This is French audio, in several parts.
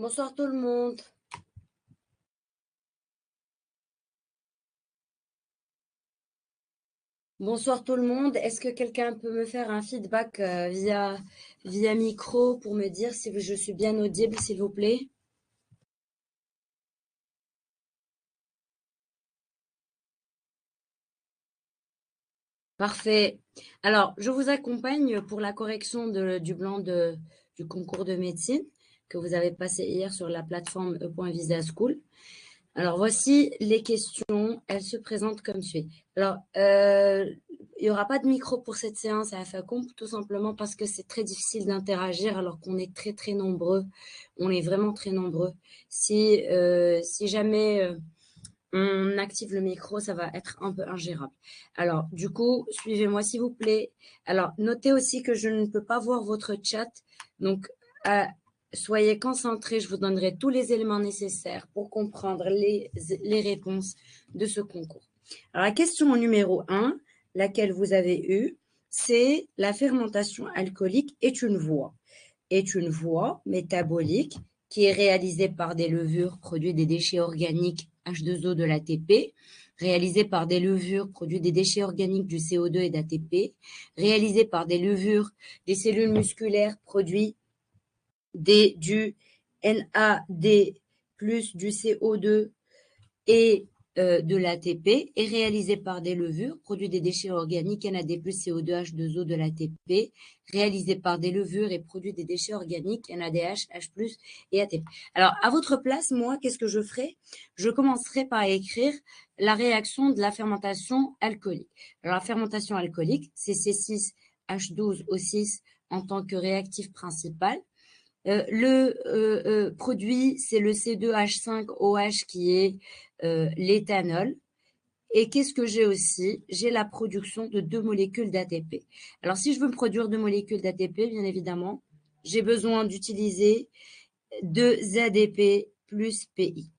Bonsoir tout le monde. Bonsoir tout le monde. Est-ce que quelqu'un peut me faire un feedback via micro pour me dire si je suis bien audible, s'il vous plaît? Parfait. Alors, je vous accompagne pour la correction du blanc du concours de médecine que vous avez passé hier sur la plateforme e.visa School. Alors, voici les questions. Elles se présentent comme suit. Alors, il n'y aura pas de micro pour cette séance à FAComp, tout simplement parce que c'est très difficile d'interagir alors qu'on est très, très nombreux. On est vraiment très nombreux. Si jamais on active le micro, ça va être un peu ingérable. Alors, du coup, suivez-moi s'il vous plaît. Alors, notez aussi que je ne peux pas voir votre chat. Donc, soyez concentrés. Je vous donnerai tous les éléments nécessaires pour comprendre les réponses de ce concours. Alors, la question numéro 1, laquelle vous avez eue, c'est la fermentation alcoolique est une voie métabolique qui est réalisée par des levures produisent des déchets organiques H2O de l'ATP, réalisée par des levures produisent des déchets organiques du CO2 et d'ATP, réalisée par des levures des cellules musculaires produit du NAD plus du CO2 et de l'ATP est réalisé par des levures, produit des déchets organiques NAD+, CO2, H2O de l'ATP, réalisé par des levures et produit des déchets organiques NADH, H+, et ATP. Alors, à votre place, moi, qu'est-ce que je ferai? Je commencerai par écrire la réaction de la fermentation alcoolique. Alors, la fermentation alcoolique, c'est C6H12O6 en tant que réactif principal. Le produit, c'est le C2H5OH qui est l'éthanol. Et qu'est-ce que j'ai aussi? J'ai la production de 2 molécules d'ATP. Alors, si je veux produire 2 molécules d'ATP, bien évidemment, j'ai besoin d'utiliser 2 ADP plus PI.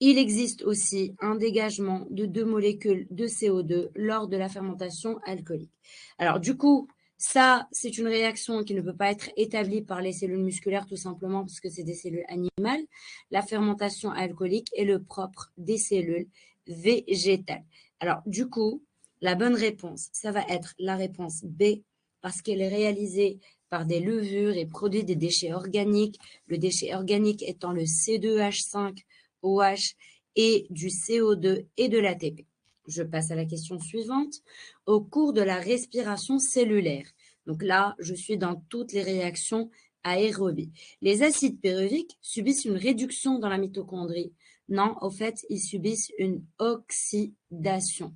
Il existe aussi un dégagement de 2 molécules de CO2 lors de la fermentation alcoolique. Alors, du coup, ça, c'est une réaction qui ne peut pas être établie par les cellules musculaires tout simplement parce que c'est des cellules animales. La fermentation alcoolique est le propre des cellules végétales. Alors, du coup, la bonne réponse, ça va être la réponse B parce qu'elle est réalisée par des levures et produit des déchets organiques. Le déchet organique étant le C2H5OH et du CO2 et de l'ATP. Je passe à la question suivante. Au cours de la respiration cellulaire, donc là, je suis dans toutes les réactions aérobies. Les acides pyruviques subissent une réduction dans la mitochondrie. Non, au fait, ils subissent une oxydation,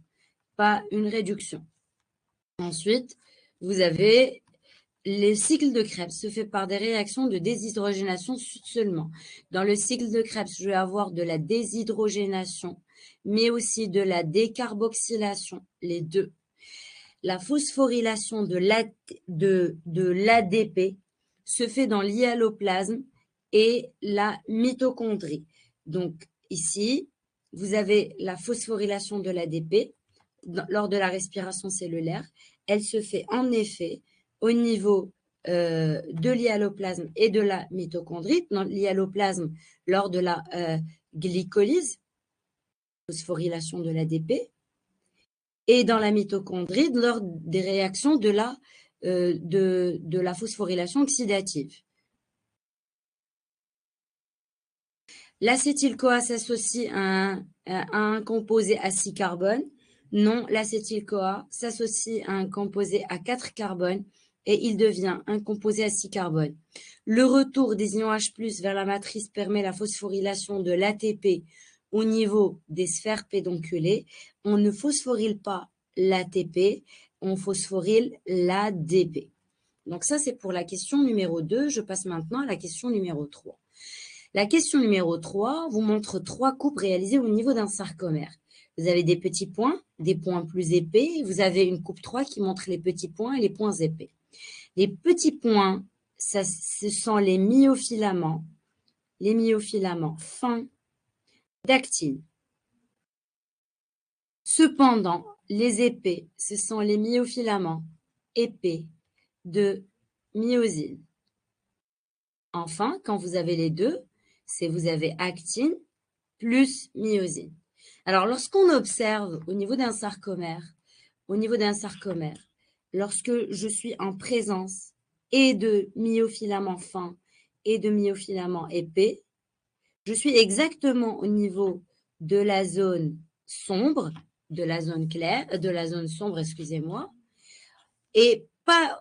pas une réduction. Ensuite, vous avez le cycle de Krebs se fait par des réactions de déshydrogénation seulement. Dans le cycle de Krebs, je vais avoir de la déshydrogénation, mais aussi de la décarboxylation, les deux. La phosphorylation de l'ADP se fait dans l'hyaloplasme et la mitochondrie. Donc ici, vous avez la phosphorylation de l'ADP lors de la respiration cellulaire. Elle se fait en effet au niveau de l'hyaloplasme et de la mitochondrie. Dans l'hyaloplasme, lors de la glycolyse, phosphorylation de l'ADP, et dans la mitochondrie lors des réactions de la phosphorylation oxydative. L'acétyl-CoA s'associe à un composé à 6 carbones. Non, l'acétyl-CoA s'associe à un composé à 4 carbones et il devient un composé à 6 carbones. Le retour des ions H+ vers la matrice permet la phosphorylation de l'ATP au niveau des sphères pédonculées. On ne phosphoryle pas l'ATP, on phosphoryle l'ADP. Donc ça, c'est pour la question numéro 2. Je passe maintenant à la question numéro 3. La question numéro 3 vous montre 3 coupes réalisées au niveau d'un sarcomère. Vous avez des petits points, des points plus épais. Vous avez une coupe 3 qui montre les petits points et les points épais. Les petits points, ce sont les myofilaments fins d'actine. Cependant, les épais, ce sont les myofilaments épais de myosine. Enfin, quand vous avez les deux, vous avez actine plus myosine. Alors, lorsqu'on observe au niveau d'un sarcomère, au niveau d'un sarcomère, lorsque je suis en présence et de myofilaments fins et de myofilaments épais, je suis exactement au niveau de la zone sombre, de la zone claire, de la zone sombre, excusez-moi, et pas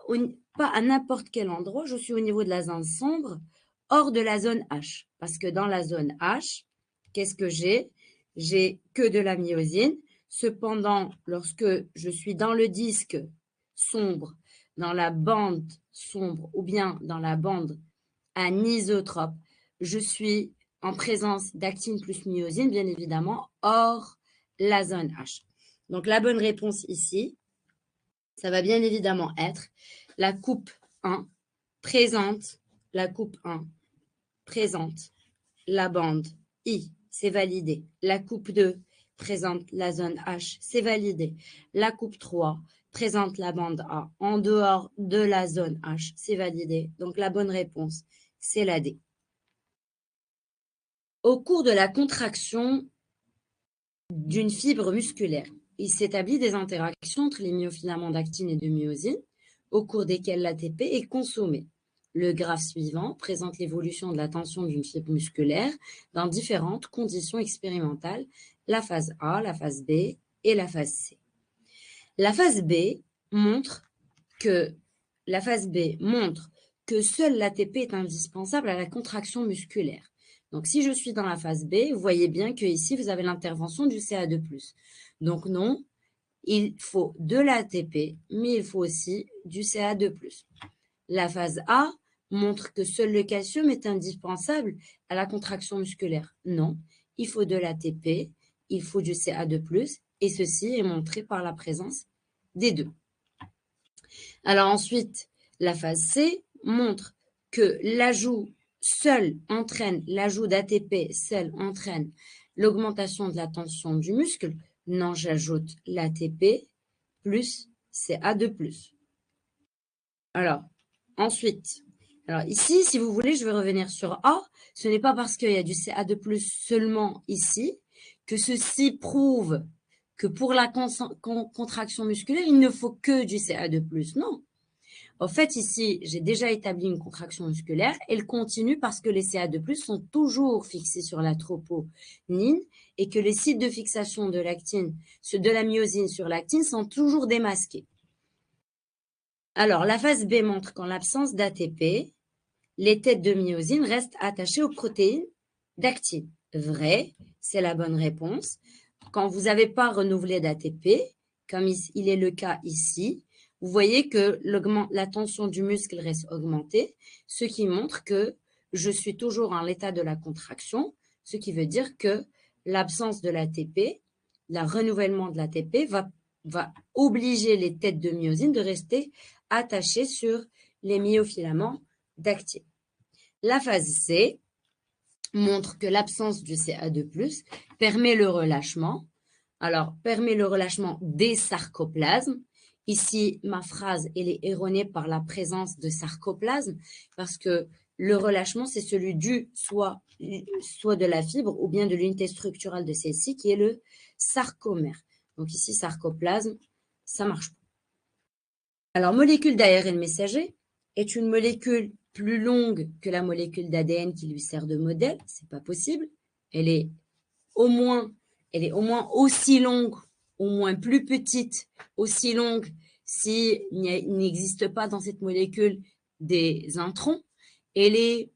à n'importe quel endroit, je suis au niveau de la zone sombre, hors de la zone H. Parce que dans la zone H, qu'est-ce que j'ai? J'ai que de la myosine. Cependant, lorsque je suis dans le disque sombre, dans la bande sombre ou bien dans la bande anisotrope, je suis en présence d'actine plus myosine, bien évidemment, hors la zone H. Donc, la bonne réponse ici, ça va bien évidemment être la coupe 1 présente, la coupe 1 présente la bande I, c'est validé. La coupe 2 présente la zone H, c'est validé. La coupe 3 présente la bande A en dehors de la zone H, c'est validé. Donc la bonne réponse, c'est la D. Au cours de la contraction d'une fibre musculaire, il s'établit des interactions entre les myofilaments d'actine et de myosine, au cours desquelles l'ATP est consommé. Le graphe suivant présente l'évolution de la tension d'une fibre musculaire dans différentes conditions expérimentales, la phase A, la phase B et la phase C. La phase B montre que seul l'ATP est indispensable à la contraction musculaire. Donc, si je suis dans la phase B, vous voyez bien que ici, vous avez l'intervention du CA2+. Donc, non, il faut de l'ATP, mais il faut aussi du CA2+. La phase A montre que seul le calcium est indispensable à la contraction musculaire. Non, il faut de l'ATP, il faut du CA2+, et ceci est montré par la présence des deux. Alors ensuite, la phase C montre que l'ajout d'ATP seul entraîne l'augmentation de la tension du muscle. Non, j'ajoute l'ATP plus CA2+. Alors, ensuite, ici, si vous voulez, je vais revenir sur A. Ce n'est pas parce qu'il y a du CA2+ seulement ici que ceci prouve que pour la contraction musculaire, il ne faut que du CA2+. Non. En fait, ici, j'ai déjà établi une contraction musculaire. Elle continue parce que les CA2+ sont toujours fixés sur la troponine et que les sites de fixation de l'actine, ceux de la myosine sur l'actine, sont toujours démasqués. Alors, la phase B montre qu'en l'absence d'ATP, les têtes de myosine restent attachées aux protéines d'actine. Vrai, c'est la bonne réponse. Quand vous n'avez pas renouvelé d'ATP, comme il est le cas ici, vous voyez que la tension du muscle reste augmentée, ce qui montre que je suis toujours en l'état de la contraction, ce qui veut dire que l'absence de l'ATP, le renouvellement de l'ATP va obliger les têtes de myosine de rester attachées sur les myofilaments d'actine. La phase C montre que l'absence du CA2+, permet le relâchement. Alors, permet le relâchement des sarcoplasmes. Ici, ma phrase, elle est erronée par la présence de sarcoplasme parce que le relâchement, c'est celui dû soit de la fibre ou bien de l'unité structurale de celle-ci qui est le sarcomère. Donc ici, sarcoplasme, ça marche pas. Alors, molécule d'ARN messager est une molécule plus longue que la molécule d'ADN qui lui sert de modèle. C'est pas possible. Elle est au moins aussi longue, au moins plus petite, aussi longue s'il n'existe pas dans cette molécule des introns. Elle est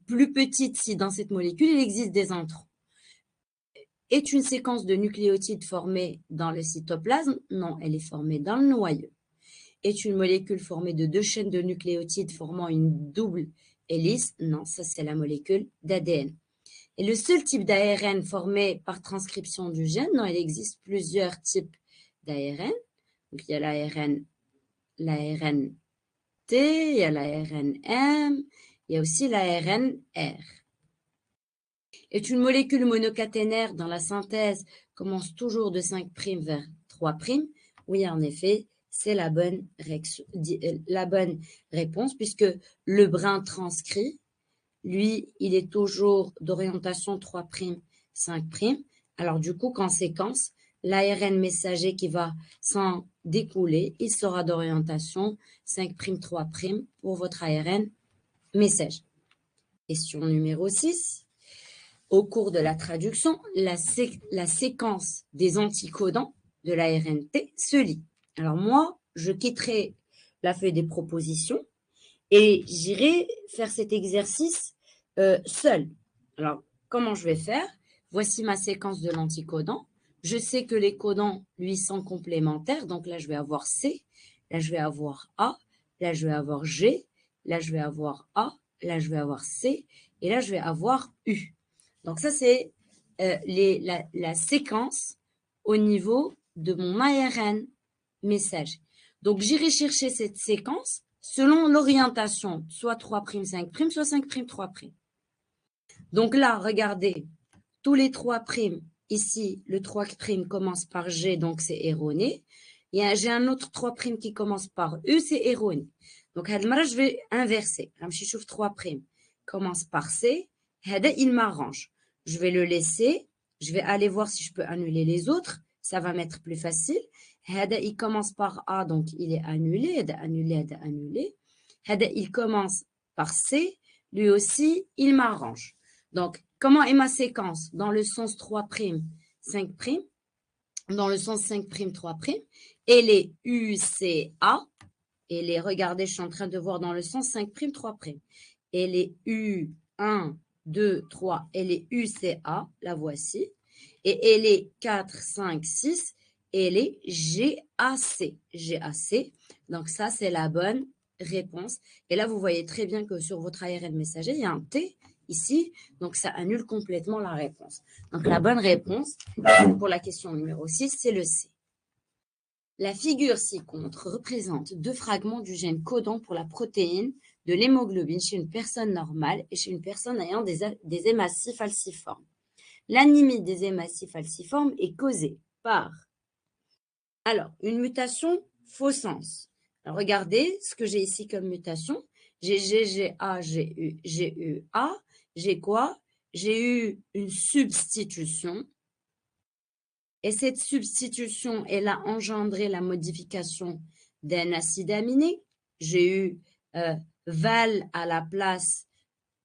plus petite si dans cette molécule il existe des introns. Est une séquence de nucléotides formée dans le cytoplasme? Non, elle est formée dans le noyau. Est une molécule formée de 2 chaînes de nucléotides formant une double hélice? Non, ça c'est la molécule d'ADN. Et le seul type d'ARN formé par transcription du gène? Non, il existe plusieurs types d'ARN. Donc il y a l'ARN T, il y a l'ARN M, il y a aussi l'ARN R. Est une molécule monocaténaire dans la synthèse commence toujours de 5' vers 3'? Oui, en effet, c'est la bonne réponse puisque le brin transcrit, lui, il est toujours d'orientation 3', 5'. Alors du coup, conséquence, l'ARN messager qui va s'en découler, il sera d'orientation 5', 3' pour votre ARN messager. Question numéro 6. Au cours de la traduction, la séquence des anticodants de l'ARNT se lit. Alors moi, je quitterai la feuille des propositions et j'irai faire cet exercice seul. Alors, comment je vais faire? Voici ma séquence de l'anticodant. Je sais que les codants, lui, sont complémentaires. Donc là, je vais avoir C, là, je vais avoir A, là, je vais avoir G, là, je vais avoir A, là, je vais avoir C, et là, je vais avoir U. Donc ça, c'est la séquence au niveau de mon ARN message. Donc, j'irai chercher cette séquence selon l'orientation, soit 3', 5', soit 5', 3'. Donc là, regardez, tous les 3', ici, le 3' commence par G, donc c'est erroné. J'ai un autre 3' qui commence par U, c'est erroné. Donc, je vais inverser. Je trouve 3' commence par C, il m'arrange. Je vais le laisser. Je vais aller voir si je peux annuler les autres. Ça va m'être plus facile. Il commence par A, donc il est annulé. Annulé. Il commence par C. Lui aussi, il m'arrange. Donc, comment est ma séquence? Dans le sens 3', 5', dans le sens 5', 3', et les UCA, et les, regardez, je suis en train de voir dans le sens 5', 3', et les U1, 2, 3, et les UCA, la voici, et les 4, 5, 6, et les GAC. GAC, donc ça, c'est la bonne réponse. Et là, vous voyez très bien que sur votre ARN messager, il y a un T ici, donc ça annule complètement la réponse. Donc la bonne réponse pour la question numéro 6, c'est le C. La figure ci-contre représente 2 fragments du gène codant pour la protéine de l'hémoglobine chez une personne normale et chez une personne ayant des hématies falciformes. L'anémie des hématies falciformes est causée par, alors, une mutation faux sens. Alors, regardez ce que j'ai ici comme mutation. J'ai GGA, GUA. J'ai quoi? J'ai eu une substitution. Et cette substitution, elle a engendré la modification d'un acide aminé. J'ai eu val à la place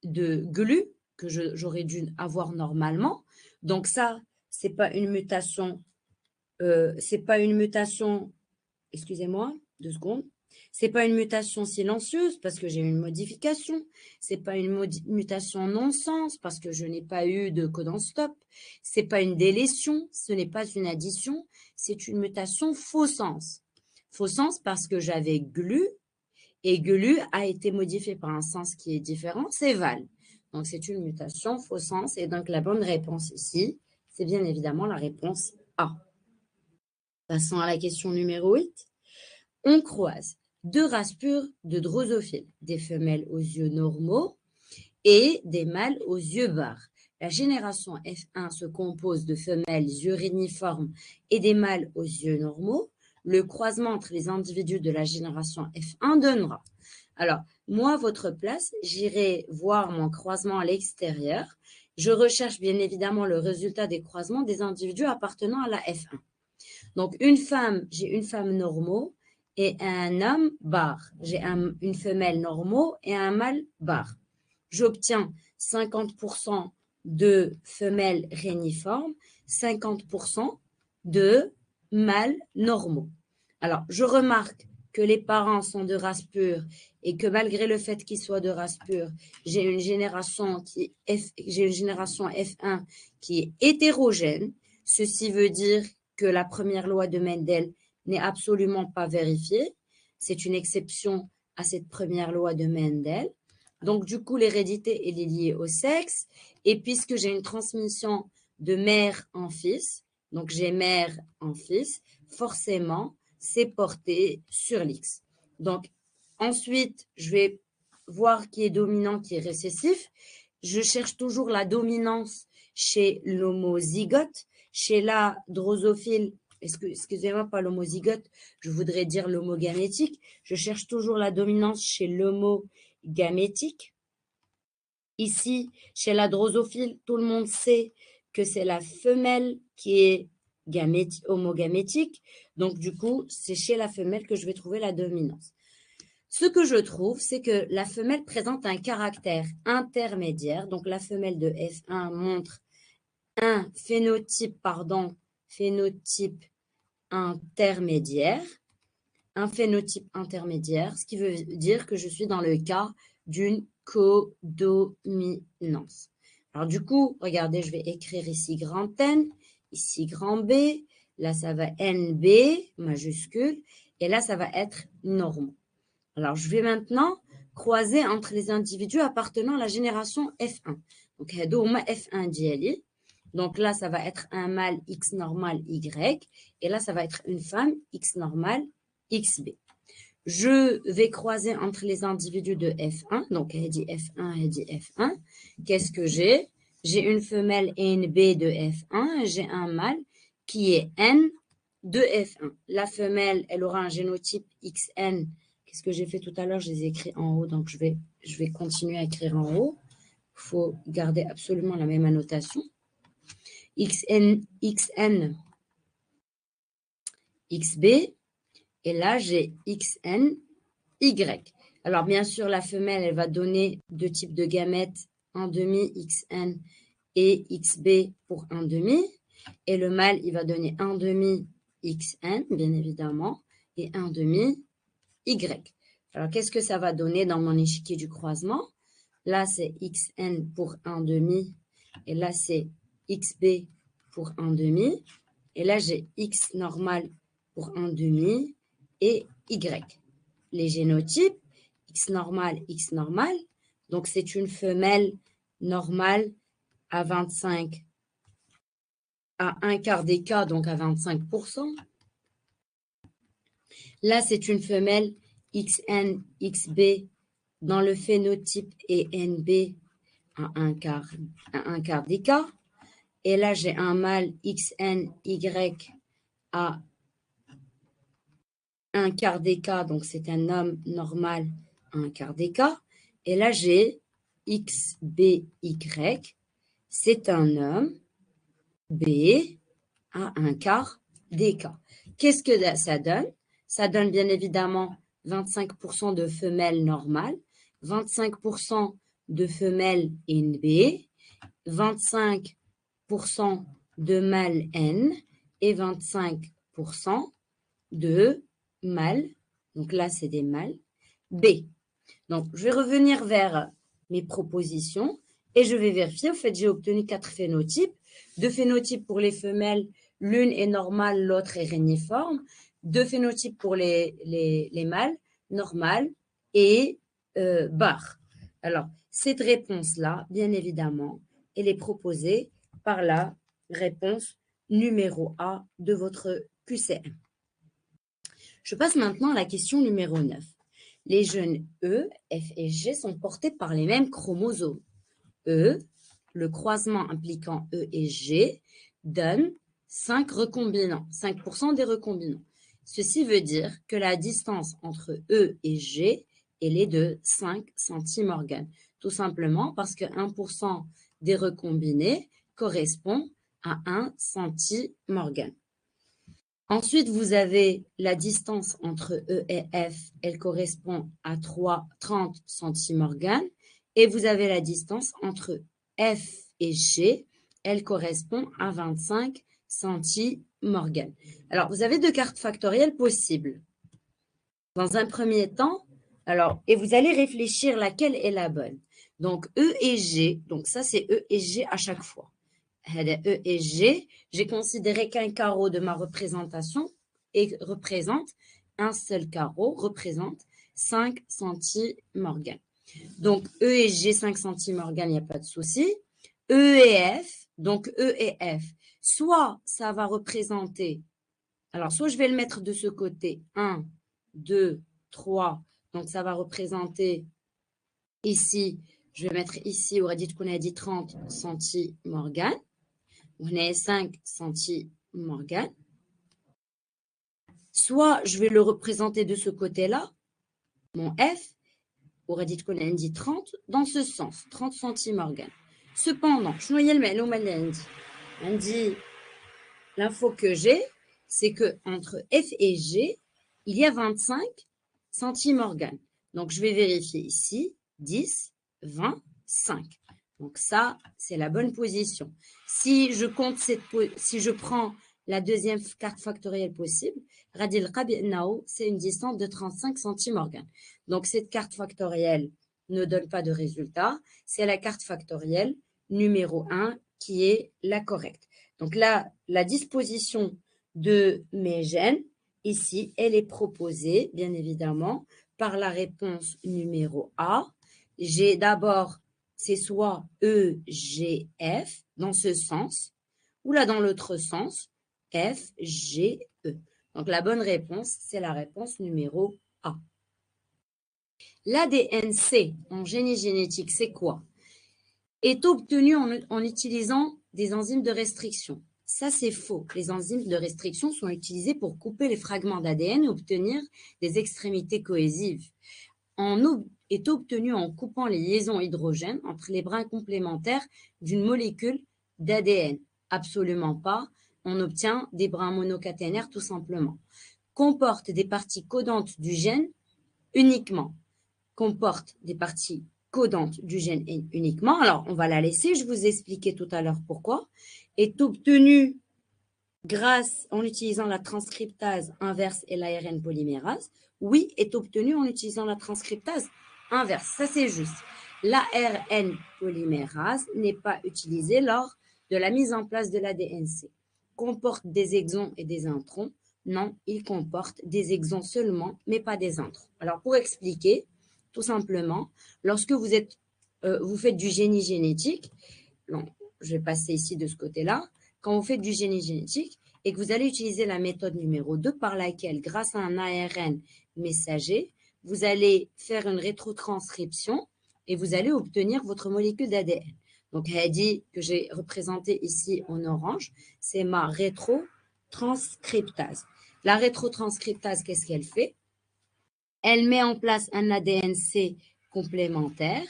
de glu, que j'aurais dû avoir normalement. Donc ça, c'est pas une mutation, excusez-moi, 2 secondes. C'est pas une mutation silencieuse parce que j'ai eu une modification. C'est pas une mutation non-sens parce que je n'ai pas eu de codon stop. C'est pas une délétion, ce n'est pas une addition, c'est une mutation faux sens. Faux sens parce que j'avais glu et glu a été modifié par un sens qui est différent, c'est val. Donc c'est une mutation faux sens et donc la bonne réponse ici, c'est bien évidemment la réponse A. Passons à la question numéro 8. On croise 2 races pures de drosophiles, des femelles aux yeux normaux et des mâles aux yeux barres. La génération F1 se compose de femelles yeux réniformes et des mâles aux yeux normaux. Le croisement entre les individus de la génération F1 donnera. Alors, moi, à votre place, j'irai voir mon croisement à l'extérieur. Je recherche bien évidemment le résultat des croisements des individus appartenant à la F1. Donc, j'ai une femme normaux et un homme barre. J'ai une femelle normaux et un mâle barre. J'obtiens 50% de femelles réniformes, 50% de mâles normaux. Alors, je remarque que les parents sont de race pure et que malgré le fait qu'ils soient de race pure, j'ai une génération F1 qui est hétérogène. Ceci veut dire que la première loi de Mendel n'est absolument pas vérifiée. C'est une exception à cette première loi de Mendel. Donc, du coup, l'hérédité, elle est liée au sexe. Et puisque j'ai une transmission de mère en fils, donc j'ai mère en fils, forcément, c'est porté sur l'X. Donc, ensuite, je vais voir qui est dominant, qui est récessif. Je cherche toujours la dominance chez l'homozygote. Chez la drosophile, excusez-moi, pas l'homozygote, je voudrais dire l'homogamétique. Je cherche toujours la dominance chez l'homogamétique. Ici, chez la drosophile, tout le monde sait que c'est la femelle qui est homogamétique. Donc, du coup, c'est chez la femelle que je vais trouver la dominance. Ce que je trouve, c'est que la femelle présente un caractère intermédiaire. Donc, la femelle de F1 montre un phénotype intermédiaire. Un phénotype intermédiaire, ce qui veut dire que je suis dans le cas d'une codominance. Alors, du coup, regardez, je vais écrire ici grand N, ici grand B. Là, ça va NB, majuscule. Et là, ça va être normaux. Alors, je vais maintenant croiser entre les individus appartenant à la génération F1. Donc, F1 diali. Donc là, ça va être un mâle X normal Y. Et là, ça va être une femme X normal XB. Je vais croiser entre les individus de F1. Donc, elle dit F1, elle dit F1. Qu'est-ce que j'ai? J'ai une femelle NB de F1. J'ai un mâle qui est N de F1. La femelle, elle aura un génotype XN. Qu'est-ce que j'ai fait tout à l'heure? Je les ai écrits en haut, donc je vais continuer à écrire en haut. Il faut garder absolument la même annotation. XN, XB. Et là, j'ai XN, Y. Alors, bien sûr, la femelle, elle va donner deux types de gamètes, 1,5 XN et XB pour 1,5. Et le mâle, il va donner 1,5 XN, bien évidemment, et 1,5 Y. Alors, qu'est-ce que ça va donner dans mon échiquier du croisement? Là, c'est XN pour 1,5. Et là, c'est XB pour 1,5. Et là, j'ai X normal pour 1,5 et Y. Les génotypes, X normal. Donc, c'est une femelle normale à 25, à un quart des cas, donc à 25%. Là, c'est une femelle XN, XB dans le phénotype et NB à un quart des cas. Et là, j'ai un mâle XN, Y à un quart des cas, donc c'est un homme normal à un quart des cas. Et là, j'ai XBY, c'est un homme B à un quart des cas. Qu'est-ce que ça donne? Ça donne bien évidemment 25% de femelles normales, 25% de femelles NB, 25% de mâles N et 25% de mâles, donc là c'est des mâles, B. Donc je vais revenir vers mes propositions et je vais vérifier. En fait, j'ai obtenu 4 phénotypes. 2 phénotypes pour les femelles, l'une est normale, l'autre est réniforme. 2 phénotypes pour les mâles, normal et bar. Alors, cette réponse-là, bien évidemment, elle est proposée par la réponse numéro A de votre QCM. Je passe maintenant à la question numéro 9. Les jeunes E, F et G sont portés par les mêmes chromosomes. E, le croisement impliquant E et G, donne 5 recombinants, 5% des recombinants. Ceci veut dire que la distance entre E et G, elle est de 5 centimorganes. Tout simplement parce que 1% des recombinés correspond à 1 centimorgane. Ensuite, vous avez la distance entre E et F, elle correspond à 30 centimorganes. Et vous avez la distance entre F et G, elle correspond à 25 centimorganes. Alors, vous avez 2 cartes factorielles possibles. Dans un premier temps, et vous allez réfléchir laquelle est la bonne. Donc, E et G, donc ça c'est E et G à chaque fois. E et G, j'ai considéré qu'un carreau de ma représentation représente un seul carreau, représente 5 centimorganes. Donc, E et G, 5 centimorganes, il n'y a pas de souci. E et F, donc E et F, soit ça va représenter, alors soit je vais le mettre de ce côté, 1, 2, 3, donc ça va représenter ici, je vais mettre ici, on a dit qu'on a dit 30 centimorganes. On est 5 centimorganes. Soit je vais le représenter de ce côté-là, mon F, on aurait dit qu'on a dit 30, dans ce sens, 30 centimorganes. Cependant, je noyais le mail, on dit l'info que j'ai, c'est qu'entre F et G, il y a 25 centimorganes. Donc, je vais vérifier ici, 10, 20, 5. Donc, ça, c'est la bonne position. Si je prends la deuxième carte factorielle possible, Radil Rabi'nao, c'est une distance de 35 centimorganes. Donc, cette carte factorielle ne donne pas de résultat. C'est la carte factorielle numéro 1 qui est la correcte. Donc là, la disposition de mes gènes, ici, elle est proposée, bien évidemment, par la réponse numéro A. J'ai d'abord, c'est soit E, G, F, dans ce sens, ou là, dans l'autre sens, F, G, E. Donc la bonne réponse, c'est la réponse numéro A. L'ADN-C en génie génétique, c'est quoi? Est obtenu en utilisant des enzymes de restriction. Ça, c'est faux. Les enzymes de restriction sont utilisées pour couper les fragments d'ADN et obtenir des extrémités cohésives. Est obtenu en coupant les liaisons hydrogènes entre les brins complémentaires d'une molécule d'ADN. Absolument pas. On obtient des brins monocaténaires tout simplement. Comporte des parties codantes du gène uniquement. Comporte des parties codante du gène uniquement. Alors, on va la laisser. Je vous ai expliqué tout à l'heure pourquoi. Est obtenue en utilisant la transcriptase inverse et l'ARN polymérase. Oui, est obtenue en utilisant la transcriptase inverse. Ça, c'est juste. L'ARN polymérase n'est pas utilisée lors de la mise en place de l'ADN-C. Comporte des exons et des introns. Non, il comporte des exons seulement, mais pas des introns. Alors, pour expliquer, tout simplement, lorsque vous faites du génie génétique, non, je vais passer ici de ce côté-là, quand vous faites du génie génétique et que vous allez utiliser la méthode numéro 2 par laquelle, grâce à un ARN messager, vous allez faire une rétrotranscription et vous allez obtenir votre molécule d'ADN. Donc, elle dit que j'ai représenté ici en orange, c'est ma rétrotranscriptase. La rétrotranscriptase, qu'est-ce qu'elle fait? Elle met en place un ADN-C complémentaire,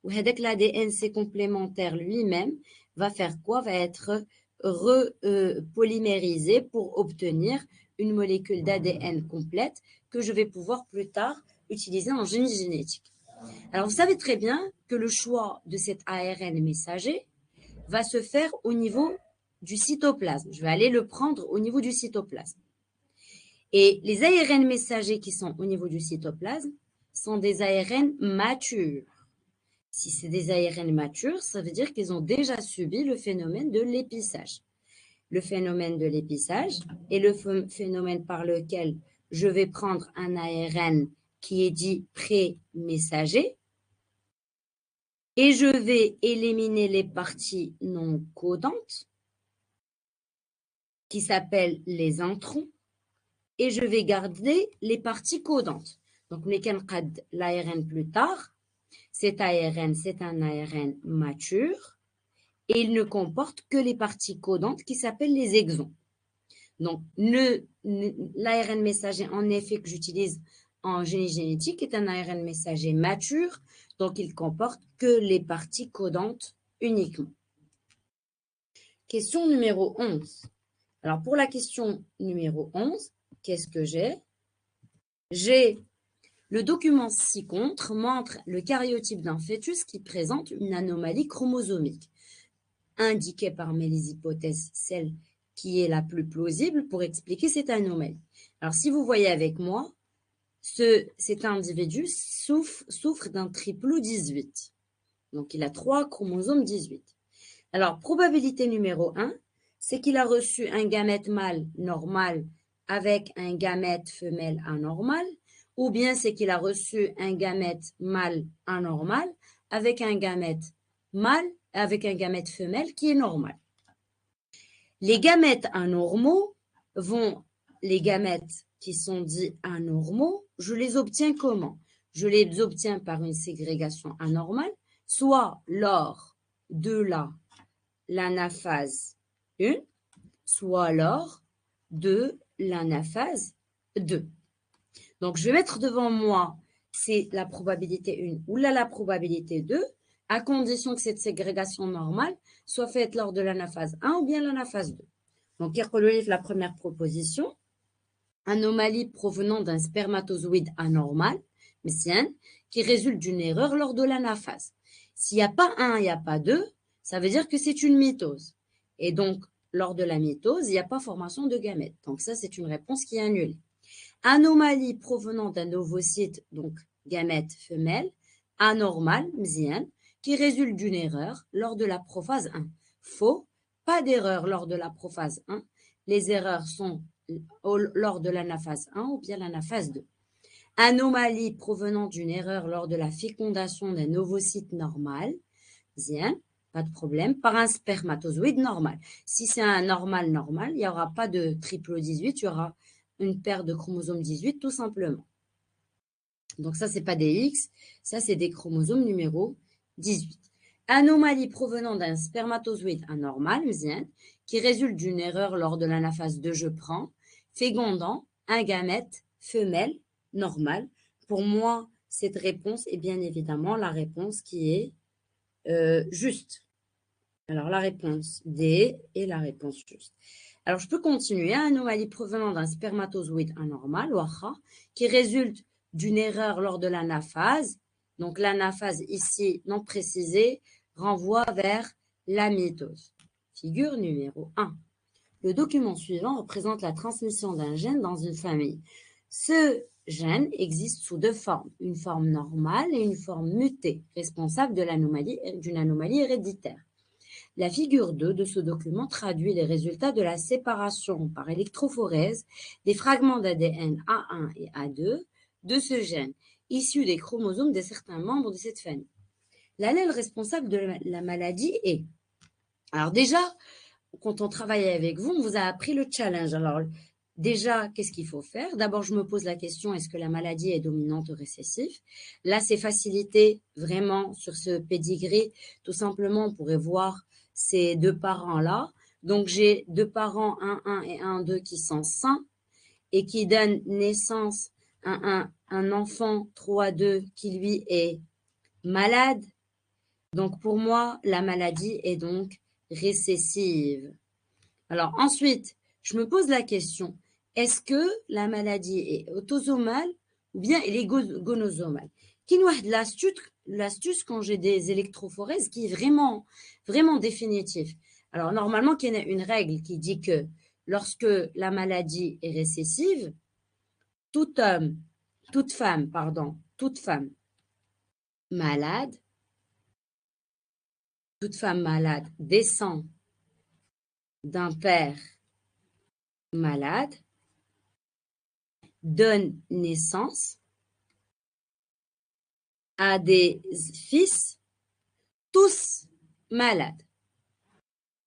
où l'ADN-C complémentaire lui-même va faire quoi? Va être polymérisé pour obtenir une molécule d'ADN complète que je vais pouvoir plus tard utiliser en génie génétique. Alors, vous savez très bien que le choix de cet ARN messager va se faire au niveau du cytoplasme. Je vais aller le prendre au niveau du cytoplasme. Et les ARN messagers qui sont au niveau du cytoplasme sont des ARN matures. Si c'est des ARN matures, ça veut dire qu'ils ont déjà subi le phénomène de l'épissage. Le phénomène de l'épissage est le phénomène par lequel je vais prendre un ARN qui est dit pré-messager et je vais éliminer les parties non codantes qui s'appellent les introns et je vais garder les parties codantes. Donc, nous allons l'ARN plus tard. Cet ARN, c'est un ARN mature et il ne comporte que les parties codantes qui s'appellent les exons. Donc, l'ARN messager, en effet, que j'utilise en génie génétique est un ARN messager mature, donc il comporte que les parties codantes uniquement. Question numéro 11. Alors, pour la question numéro 11, qu'est-ce que j'ai? J'ai le document ci-contre montre le karyotype d'un fœtus qui présente une anomalie chromosomique, indiquée parmi les hypothèses celle qui est la plus plausible pour expliquer cette anomalie. Alors, si vous voyez avec moi, cet individu souffre d'un triplo 18. Donc, il a 3 chromosomes 18. Alors, probabilité numéro 1, c'est qu'il a reçu un gamète mâle normal avec un gamète femelle anormal, ou bien c'est qu'il a reçu un gamète mâle anormal avec un gamète mâle, avec un gamète femelle qui est normal. Les gamètes anormaux les gamètes qui sont dits anormaux, je les obtiens comment? Je les obtiens par une ségrégation anormale, soit lors de l'anaphase 1, soit lors de l'anaphase 2. Donc, je vais mettre devant moi, c'est la probabilité 1 ou la probabilité 2, à condition que cette ségrégation normale soit faite lors de l'anaphase 1 ou bien l'anaphase 2. Donc, la première proposition, anomalie provenant d'un spermatozoïde anormal, messienne, qui résulte d'une erreur lors de l'anaphase. S'il n'y a pas un, il n'y a pas deux, ça veut dire que c'est une mitose. Et donc, lors de la mitose, il n'y a pas formation de gamètes. Donc, ça, c'est une réponse qui est annulée. Anomalie provenant d'un ovocyte, donc gamète femelle, anormal, mzian, qui résulte d'une erreur lors de la prophase 1. Faux, pas d'erreur lors de la prophase 1. Les erreurs sont lors de l'anaphase 1 ou bien l'anaphase 2. Anomalie provenant d'une erreur lors de la fécondation d'un ovocyte normal, mzian, pas de problème, par un spermatozoïde normal. Si c'est un normal, il n'y aura pas de triple 18, il y aura une paire de chromosomes 18, tout simplement. Donc ça, c'est pas des X, ça, c'est des chromosomes numéro 18. Anomalie provenant d'un spermatozoïde anormal, mzian, qui résulte d'une erreur lors de l'anaphase de je prends, fécondant un gamète femelle normal. Pour moi, cette réponse est bien évidemment la réponse qui est juste. Alors, la réponse D est la réponse juste. Alors, je peux continuer. Anomalie provenant d'un spermatozoïde anormal, wacha, qui résulte d'une erreur lors de l'anaphase. Donc, l'anaphase ici, non précisée, renvoie vers la mitose. Figure numéro 1. Le document suivant représente la transmission d'un gène dans une famille. Ce gène existe sous deux formes, une forme normale et une forme mutée, responsable d'une anomalie héréditaire. La figure 2 de ce document traduit les résultats de la séparation par électrophorèse des fragments d'ADN A1 et A2 de ce gène, issus des chromosomes de certains membres de cette famille. L'allèle responsable de la maladie est... Alors déjà, quand on travaille avec vous, on vous a appris le challenge. Alors déjà, qu'est-ce qu'il faut faire? D'abord, je me pose la question, est-ce que la maladie est dominante ou récessive? Là, c'est facilité vraiment sur ce pedigree. Tout simplement, on pourrait voir ces deux parents-là. Donc, j'ai deux parents, 1,1 et 1,2 qui sont sains et qui donnent naissance à un enfant 3,2 qui, lui, est malade. Donc, pour moi, la maladie est donc récessive. Alors, ensuite, je me pose la question, est-ce que la maladie est autosomale ou bien elle est gonosomale? Qui nous aide l'astuce quand j'ai des électrophorèses qui est vraiment, vraiment définitive. Alors, normalement, il y a une règle qui dit que lorsque la maladie est récessive, toute femme malade, descend d'un père malade, donne naissance à des fils tous malades.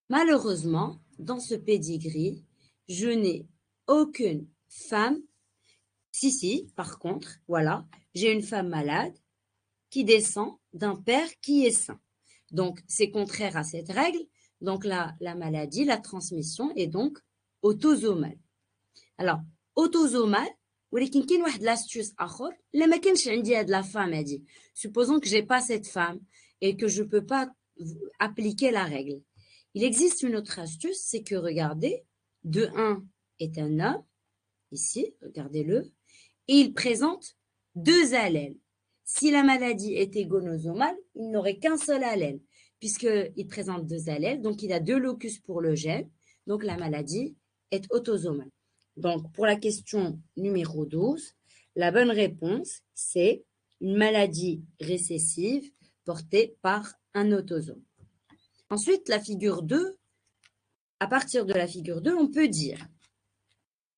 Malheureusement, dans ce pedigree, je n'ai aucune femme. Si, par contre, voilà, j'ai une femme malade qui descend d'un père qui est sain. Donc, c'est contraire à cette règle. Donc, la maladie, la transmission est donc autosomale. Alors, autosomale, ولكن كاين واحد l'astuce اخر لا ما كانش عندي هاد la femme a dit. Supposons que j'ai pas cette femme et que je peux pas appliquer la règle. Il existe une autre astuce, c'est que regardez, 2,1 est un homme ici, regardez-le, et il présente deux allèles. Si la maladie était gonosomale, il n'aurait qu'un seul allèle puisqu'il présente deux allèles, donc il a deux locus pour le gène, donc la maladie est autosomale. Donc, pour la question numéro 12, la bonne réponse, c'est une maladie récessive portée par un autosome. Ensuite, la figure 2, à partir de la figure 2, on peut dire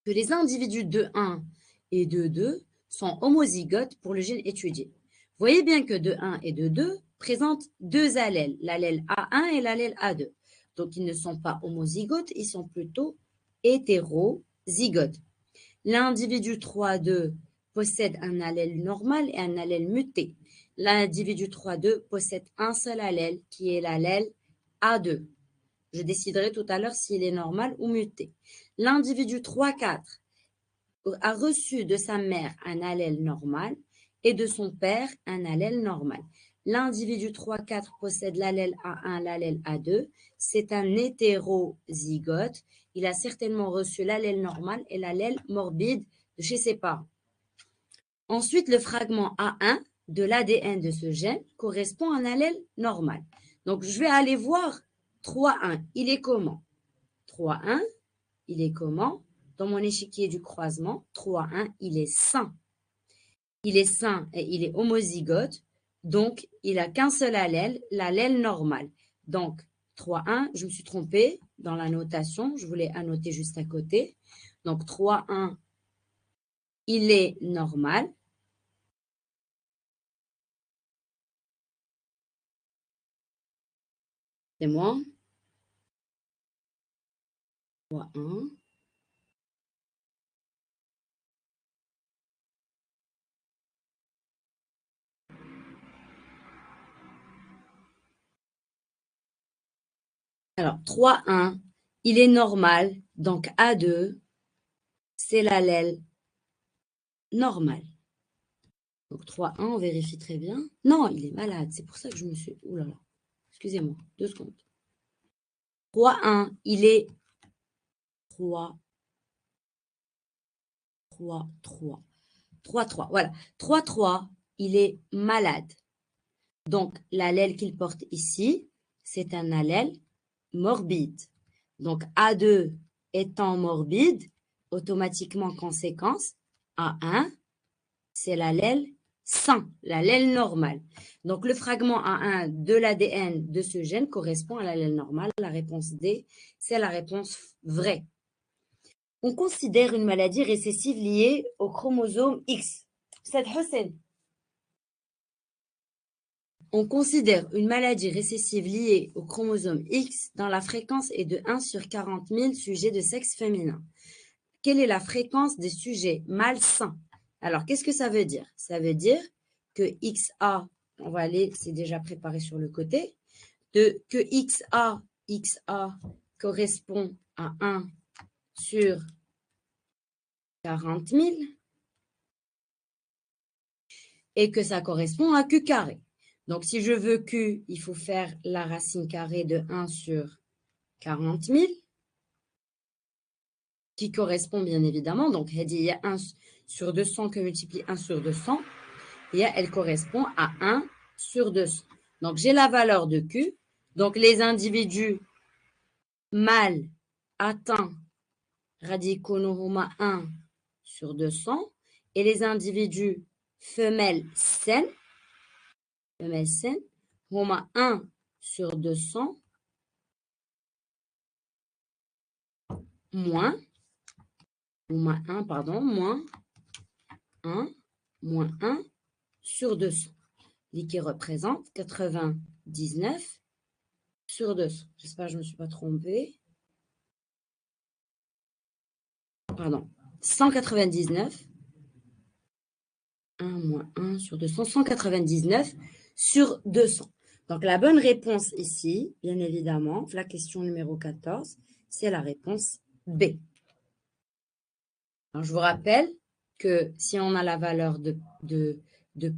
que les individus de 1 et de 2 sont homozygotes pour le gène étudié. Vous voyez bien que de 1 et de 2 présentent deux allèles, l'allèle A1 et l'allèle A2. Donc, ils ne sont pas homozygotes, ils sont plutôt hétérozygotes. L'individu 3,2 possède un allèle normal et un allèle muté. L'individu 3,2 possède un seul allèle qui est l'allèle A2. Je déciderai tout à l'heure s'il est normal ou muté. L'individu 3,4 a reçu de sa mère un allèle normal et de son père un allèle normal. L'individu 3,4 possède l'allèle A1, l'allèle A2. C'est un hétérozygote il a certainement reçu l'allèle normal et l'allèle morbide de chez ses parents. Ensuite, le fragment A1 de l'ADN de ce gène correspond à un allèle normal. Donc, je vais aller voir 3,1. Il est comment? 3,1, il est comment? Dans mon échiquier du croisement, 3,1, il est sain. Il est sain et il est homozygote. Donc, il n'a qu'un seul allèle, l'allèle normal. Donc, 3,1, je me suis trompée dans la notation. Je voulais annoter juste à côté. Donc, 3,1, il est normal. C'est moi. 3,1. Alors, 3,1, il est normal. Donc, A2, c'est l'allèle normal. Donc, 3,1, on vérifie très bien. Non, il est malade. C'est pour ça que je me suis... Ouh là là. Excusez-moi, 2 secondes. 3,1, il est 3, 3, 3. 3,3, voilà. 3,3, il est malade. Donc, l'allèle qu'il porte ici, c'est un allèle morbide. Donc, A2 étant morbide, automatiquement, conséquence, A1, c'est l'allèle sain, l'allèle normal. Donc, le fragment A1 de l'ADN de ce gène correspond à l'allèle normal. La réponse D, c'est la réponse vraie. On considère une maladie récessive liée au chromosome X. Ustad Hussein. On considère une maladie récessive liée au chromosome X dont la fréquence est de 1 sur 40 000 sujets de sexe féminin. Quelle est la fréquence des sujets mâles sains? Alors, qu'est-ce que ça veut dire? Ça veut dire que XA, on va aller, c'est déjà préparé sur le côté, que XA correspond à 1 sur 40 000 et que ça correspond à Q carré. Donc, si je veux Q, il faut faire la racine carrée de 1 sur 40 000 qui correspond bien évidemment. Donc, il y a 1 sur 200 que multiplie 1 sur 200 et elle correspond à 1 sur 200. Donc, j'ai la valeur de Q. Donc, les individus mâles atteints radiconoroma 1 sur 200 et les individus femelles saines, Roma 1 sur 200 moins 1, pardon, moins 1 sur 200, qui représente 99 sur 200. J'espère que je ne me suis pas trompée. Pardon, 199, 1 moins 1 sur 200, 199 sur 200. Donc, la bonne réponse ici, bien évidemment, la question numéro 14, c'est la réponse B. Alors, je vous rappelle que si on a la valeur de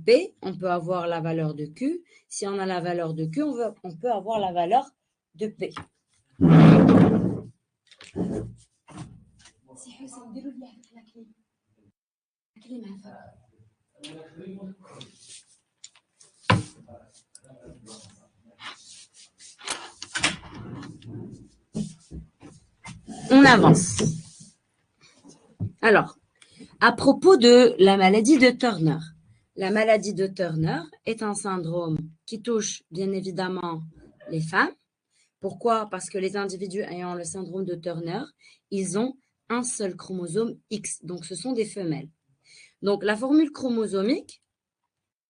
P, on peut avoir la valeur de Q. Si on a la valeur de Q, on peut avoir la valeur de P. On avance. Alors, à propos de la maladie de Turner. La maladie de Turner est un syndrome qui touche bien évidemment les femmes. Pourquoi? Parce que les individus ayant le syndrome de Turner, ils ont un seul chromosome X, donc ce sont des femelles. Donc la formule chromosomique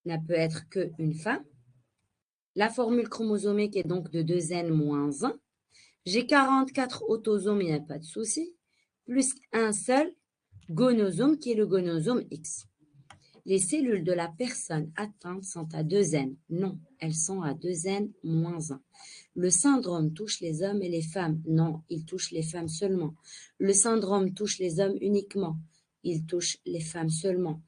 ne peut être qu'une femme. La formule chromosomique est donc de 2n-1. J'ai 44 autosomes, il n'y a pas de souci, plus un seul gonosome qui est le gonosome X. Les cellules de la personne atteinte sont à 2n. Non, elles sont à 2n-1. Le syndrome touche les hommes et les femmes. Non, il touche les femmes seulement. Le syndrome touche les hommes uniquement. Il touche les femmes seulement.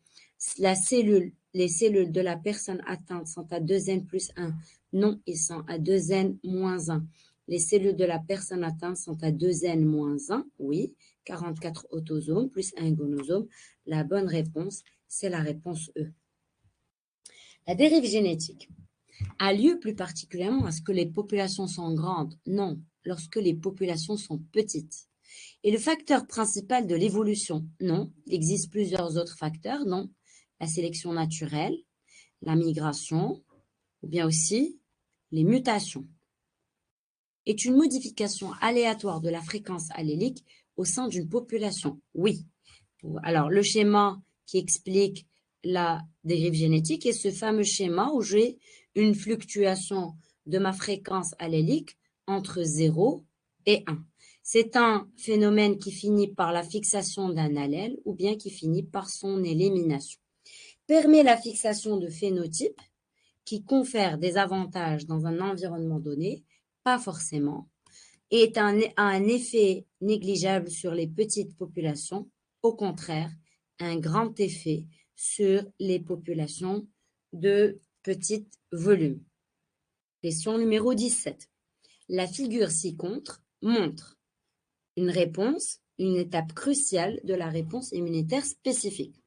Les cellules de la personne atteinte sont à 2n plus 1. Non, ils sont à 2n-1. Les cellules de la personne atteinte sont à 2N-1, oui, 44 autosomes plus un gonosome. La bonne réponse, c'est la réponse E. La dérive génétique a lieu plus particulièrement lorsque les populations sont grandes. Non, lorsque les populations sont petites. Et le facteur principal de l'évolution? Non. Il existe plusieurs autres facteurs. Non. La sélection naturelle, la migration, ou bien aussi les mutations. Est une modification aléatoire de la fréquence allélique au sein d'une population? Oui. Alors, le schéma qui explique la dérive génétique est ce fameux schéma où j'ai une fluctuation de ma fréquence allélique entre 0 et 1. C'est un phénomène qui finit par la fixation d'un allèle ou bien qui finit par son élimination. Permet la fixation de phénotypes qui confèrent des avantages dans un environnement donné, pas forcément, et a un effet négligeable sur les petites populations, au contraire, un grand effet sur les populations de petit volume. Question numéro 17. La figure ci-contre montre une réponse, une étape cruciale de la réponse immunitaire spécifique.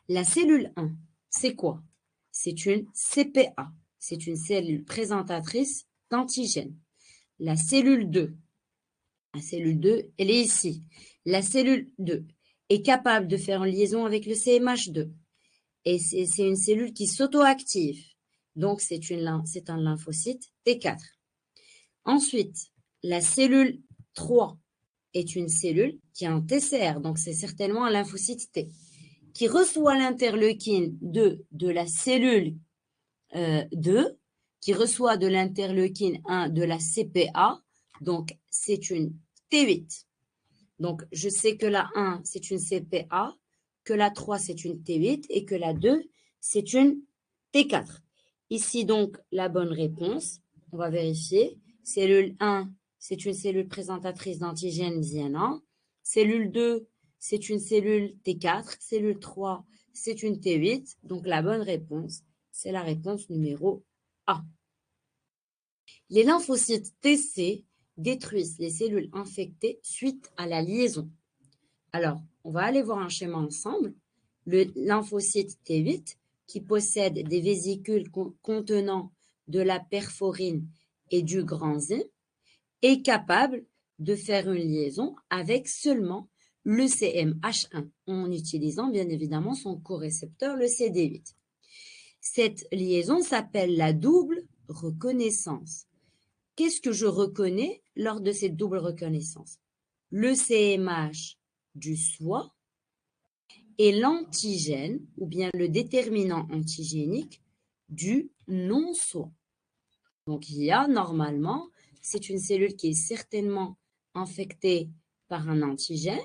La cellule 1, c'est quoi? C'est une CPA, c'est une cellule présentatrice d'antigènes. La cellule 2, elle est ici. La cellule 2 est capable de faire une liaison avec le CMH2. Et c'est une cellule qui s'auto-active. Donc, c'est un lymphocyte T4. Ensuite, la cellule 3 est une cellule qui a un TCR, donc c'est certainement un lymphocyte T, qui reçoit l'interleukine 2 de la cellule 2, qui reçoit de l'interleukine 1 de la CPA, donc c'est une T8. Donc, je sais que la 1, c'est une CPA, que la 3, c'est une T8 et que la 2, c'est une T4. Ici, donc, la bonne réponse, on va vérifier. Cellule 1, c'est une cellule présentatrice d'antigène DNA. Cellule 2, c'est une cellule T4. Cellule 3, c'est une T8. Donc, la bonne réponse, c'est la réponse numéro A. Les lymphocytes TC détruisent les cellules infectées suite à la liaison. Alors, on va aller voir un schéma ensemble. Le lymphocyte T8, qui possède des vésicules contenant de la perforine et du grand zinc, est capable de faire une liaison avec seulement le CMH1, en utilisant bien évidemment son corécepteur, le CD8. Cette liaison s'appelle la double reconnaissance. Qu'est-ce que je reconnais lors de cette double reconnaissance? Le CMH du soi et l'antigène, ou bien le déterminant antigénique du non-soi. Donc, il y a normalement, c'est une cellule qui est certainement infectée par un antigène.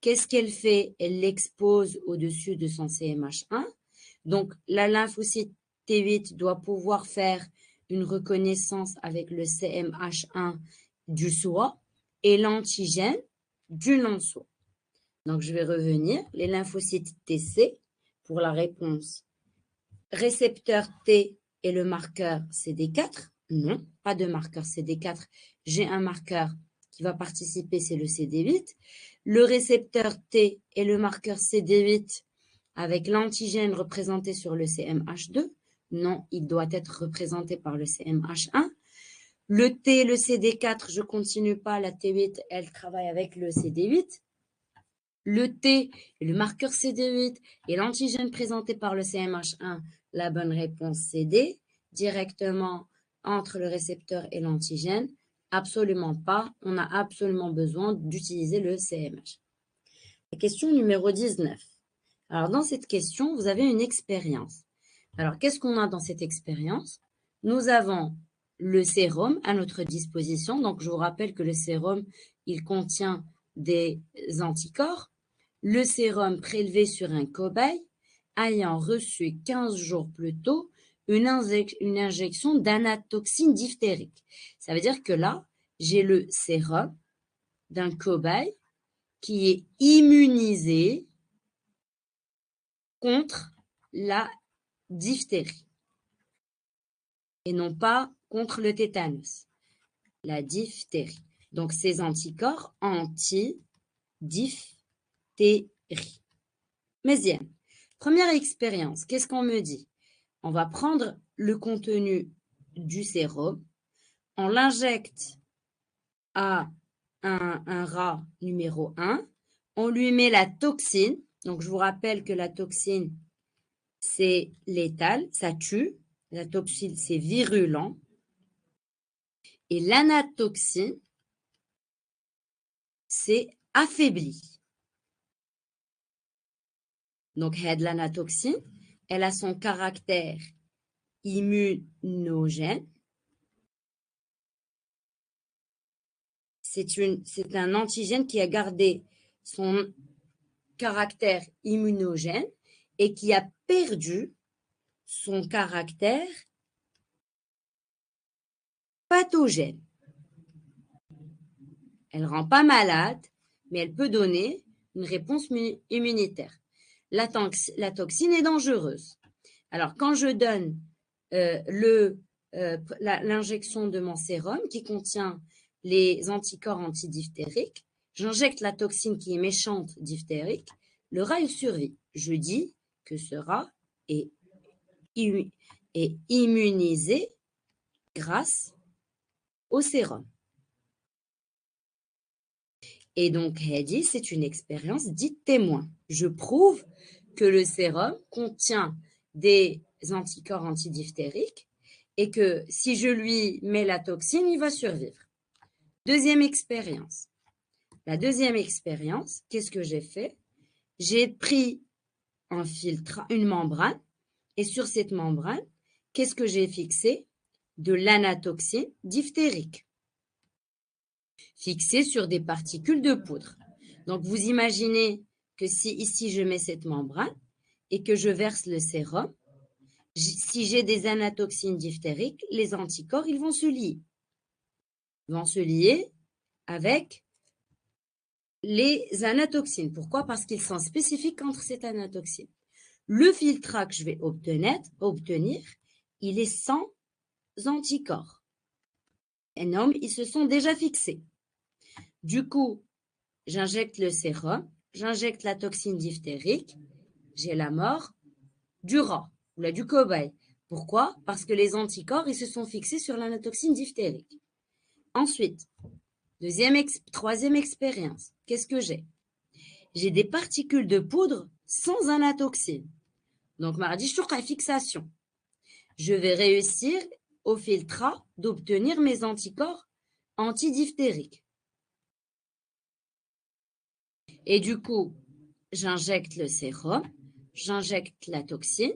Qu'est-ce qu'elle fait? Elle l'expose au-dessus de son CMH1. Donc, la lymphocyte T8 doit pouvoir faire une reconnaissance avec le CMH1 du soi et l'antigène du non-soi. Donc, je vais revenir. Les lymphocytes TC pour la réponse. Récepteur T et le marqueur CD4? Non, pas de marqueur CD4. J'ai un marqueur qui va participer, c'est le CD8. Le récepteur T et le marqueur CD8 avec l'antigène représenté sur le CMH2. Non, il doit être représenté par le CMH1. Le T, le CD4, je ne continue pas. La T8, elle travaille avec le CD8. Le T et le marqueur CD8 et l'antigène présenté par le CMH1, la bonne réponse c'est D, directement entre le récepteur et l'antigène. Absolument pas, on a absolument besoin d'utiliser le CMH. La question numéro 19. Alors, dans cette question, vous avez une expérience. Alors, qu'est-ce qu'on a dans cette expérience? Nous avons le sérum à notre disposition. Donc, je vous rappelle que le sérum, il contient des anticorps. Le sérum prélevé sur un cobaye ayant reçu 15 jours plus tôt une injection d'anatoxine diphtérique. Ça veut dire que là, j'ai le sérum d'un cobaye qui est immunisé contre la diphtérie et non pas contre le tétanos. la diphtérie. Donc, ces anticorps anti-diphtérie. Méziane. Première expérience, qu'est-ce qu'on me dit? On va prendre le contenu du sérum, on l'injecte à un rat numéro 1, on lui met la toxine. Donc, je vous rappelle que la toxine, c'est létal, ça tue. La toxine, c'est virulent. Et l'anatoxine, c'est affaibli. Donc, l'anatoxine, elle a son caractère immunogène. C'est un antigène qui a gardé son caractère immunogène et qui a perdu son caractère pathogène. Elle ne rend pas malade, mais elle peut donner une réponse immunitaire. La toxine est dangereuse. Alors, quand je donne l'injection de mon sérum qui contient les anticorps antidiphthériques, j'injecte la toxine qui est méchante diphtérique, le rat il survit. Je dis que ce rat est immunisé grâce au sérum. Et donc, Hedi, c'est une expérience dite témoin. Je prouve que le sérum contient des anticorps antidiphtériques et que si je lui mets la toxine, il va survivre. Deuxième expérience. La deuxième expérience, qu'est-ce que j'ai fait? J'ai pris un filtre, une membrane, et sur cette membrane, qu'est-ce que j'ai fixé? De l'anatoxine diphtérique, fixée sur des particules de poudre. Donc, vous imaginez que si ici je mets cette membrane et que je verse le sérum, si j'ai des anatoxines diphtériques, les anticorps, ils vont se lier. Ils vont se lier avec les anatoxines. Pourquoi? Parce qu'ils sont spécifiques contre cette anatoxine. Le filtrat que je vais obtenir, il est sans anticorps. Ils se sont déjà fixés. Du coup, j'injecte le sérum, j'injecte la toxine diphtérique, j'ai la mort du rat ou du cobaye. Pourquoi? Parce que les anticorps, ils se sont fixés sur l'anatoxine diphtérique. Ensuite, troisième expérience, qu'est-ce que j'ai? J'ai des particules de poudre sans anatoxine. Donc, mardi, je suis à fixation. Je vais réussir au filtrat d'obtenir mes anticorps antidiphtériques. Et du coup, j'injecte le sérum, j'injecte la toxine,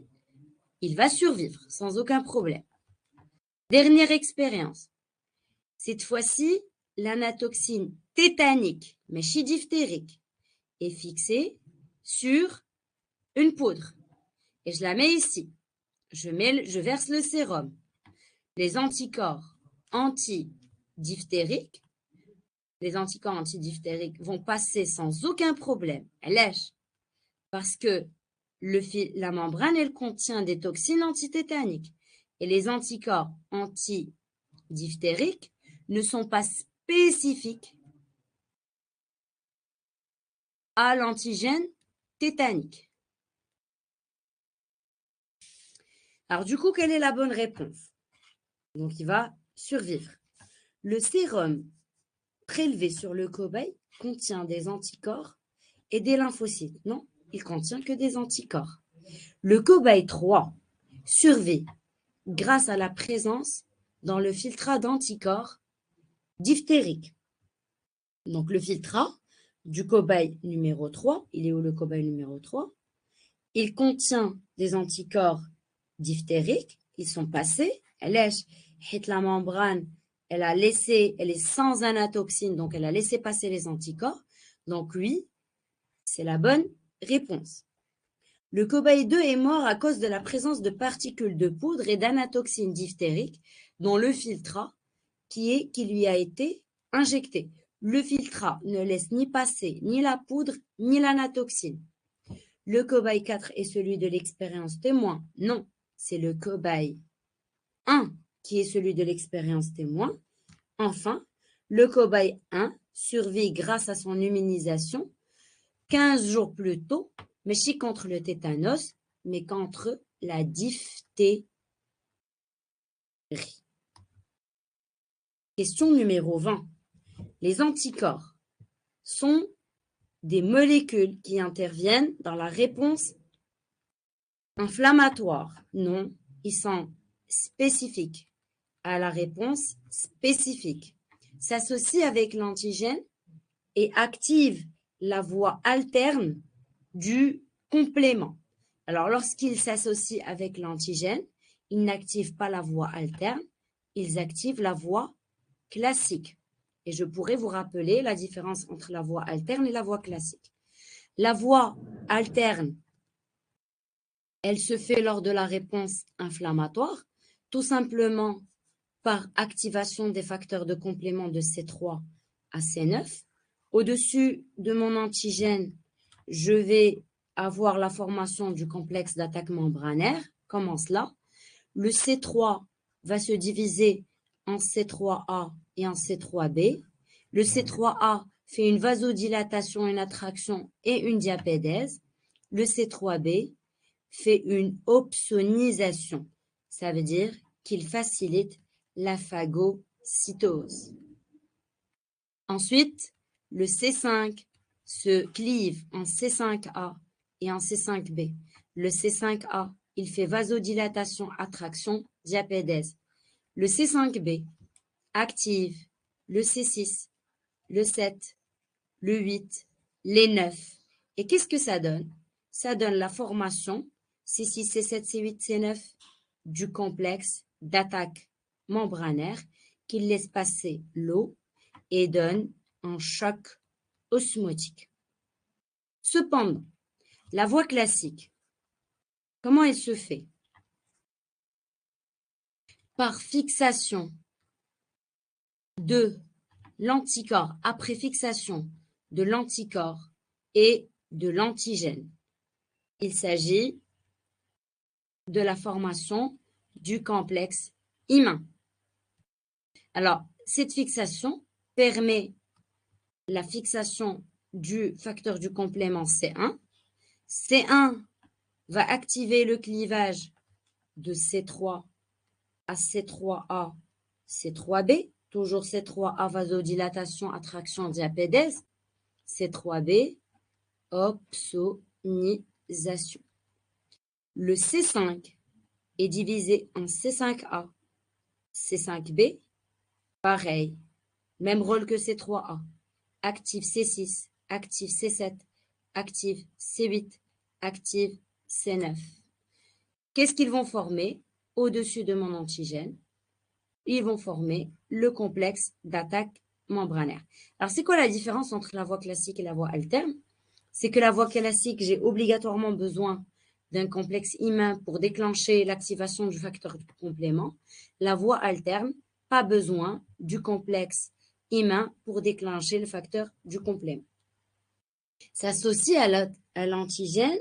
il va survivre sans aucun problème. Dernière expérience. Cette fois-ci, l'anatoxine tétanique, mais chidiphtérique, est fixée sur une poudre. Et je la mets ici. Je verse le sérum. Les anticorps antidiphtériques, vont passer sans aucun problème. Elle lèche. Parce que la membrane, elle contient des toxines antitétaniques. Et les anticorps antidiphtériques ne sont pas spécifiques à l'antigène tétanique. Alors, du coup, quelle est la bonne réponse? Donc, il va survivre. Le sérum prélevé sur le cobaye contient des anticorps et des lymphocytes. Non, il contient que des anticorps. Le cobaye 3 survit grâce à la présence dans le filtrat d'anticorps diphtériques. Donc, le filtrat du cobaye numéro 3, il est où le cobaye numéro 3? Il contient des anticorps diphtériques, ils sont passés, la membrane, elle est sans anatoxine, donc elle a laissé passer les anticorps. Donc oui, c'est la bonne réponse. Le cobaye 2 est mort à cause de la présence de particules de poudre et d'anatoxine diphtérique dans le filtrat qui lui a été injecté. Le filtrat ne laisse ni passer ni la poudre ni l'anatoxine. Le cobaye 4 est celui de l'expérience témoin. Non, c'est le cobaye 1 qui est celui de l'expérience témoin. Enfin, le cobaye 1 survit grâce à son immunisation 15 jours plus tôt, mais pas contre le tétanos, mais contre la diphtérie. Question numéro 20. Les anticorps sont des molécules qui interviennent dans la réponse inflammatoire. Non, ils sont spécifiques à la réponse spécifique. S'associe avec l'antigène et active la voie alterne du complément. Alors, lorsqu'ils s'associent avec l'antigène, ils n'activent pas la voie alterne, ils activent la voie classique. Et je pourrais vous rappeler la différence entre la voie alterne et la voie classique. La voie alterne, elle se fait lors de la réponse inflammatoire, tout simplement par activation des facteurs de complément de C3 à C9. Au-dessus de mon antigène, je vais avoir la formation du complexe d'attaque membranaire. Comment cela? Le C3 va se diviser en C3A et en C3B. Le C3A fait une vasodilatation, une attraction et une diapédèse. Le C3B fait une opsonisation. Ça veut dire qu'il facilite la phagocytose. Ensuite, le C5 se clive en C5A et en C5B. Le C5A, il fait vasodilatation, attraction, diapédèse. Le C5B active le C6, le 7, le 8, les 9. Et qu'est-ce que ça donne? Ça donne la formation C6, C7, C8, C9 du complexe d'attaque membranaire qui laisse passer l'eau et donne un choc osmotique. Cependant, la voie classique, comment elle se fait? Par fixation de l'anticorps, après fixation de l'anticorps et de l'antigène. Il s'agit de la formation du complexe immun. Alors, cette fixation permet la fixation du facteur du complément C1. C1 va activer le clivage de C3 à C3A, C3B, toujours C3A, vasodilatation, attraction, diapédèse, C3B, opsonisation. Le C5 est divisé en C5A, C5B, pareil, même rôle que C3A, active C6, active C7, active C8, active C9. Qu'est-ce qu'ils vont former au-dessus de mon antigène? Ils vont former le complexe d'attaque membranaire. Alors, c'est quoi la différence entre la voie classique et la voie alterne? C'est que la voie classique, j'ai obligatoirement besoin d'un complexe immun pour déclencher l'activation du facteur de complément. La voie alterne, pas besoin du complexe immun pour déclencher le facteur du complément. S'associe à l'antigène,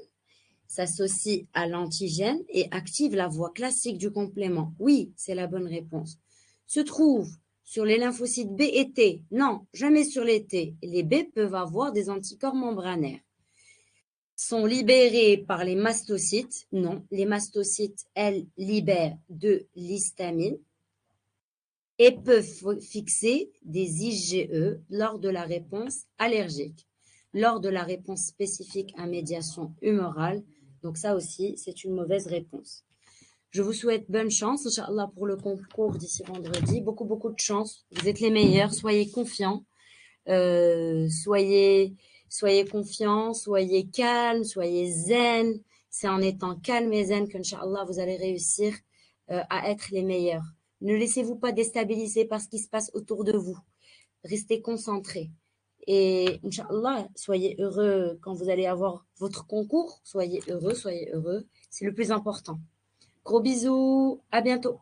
et active la voie classique du complément. Oui, c'est la bonne réponse. Se trouve sur les lymphocytes B et T. Non, jamais sur les T. Les B peuvent avoir des anticorps membranaires. Sont libérés par les mastocytes. Non, les mastocytes, elles, libèrent de l'histamine et peuvent fixer des IgE lors de la réponse allergique, lors de la réponse spécifique à médiation humorale. Donc ça aussi, c'est une mauvaise réponse. Je vous souhaite bonne chance, Inch'Allah, pour le concours d'ici vendredi. Beaucoup, beaucoup de chance. Vous êtes les meilleurs. Soyez confiants. Soyez confiants, soyez calmes, soyez zen. C'est en étant calme et zen qu'Inch'Allah, vous allez réussir à être les meilleurs. Ne laissez-vous pas déstabiliser par ce qui se passe autour de vous. Restez concentrés. Et Inch'Allah, soyez heureux quand vous allez avoir votre concours. Soyez heureux, soyez heureux. C'est le plus important. Gros bisous, à bientôt.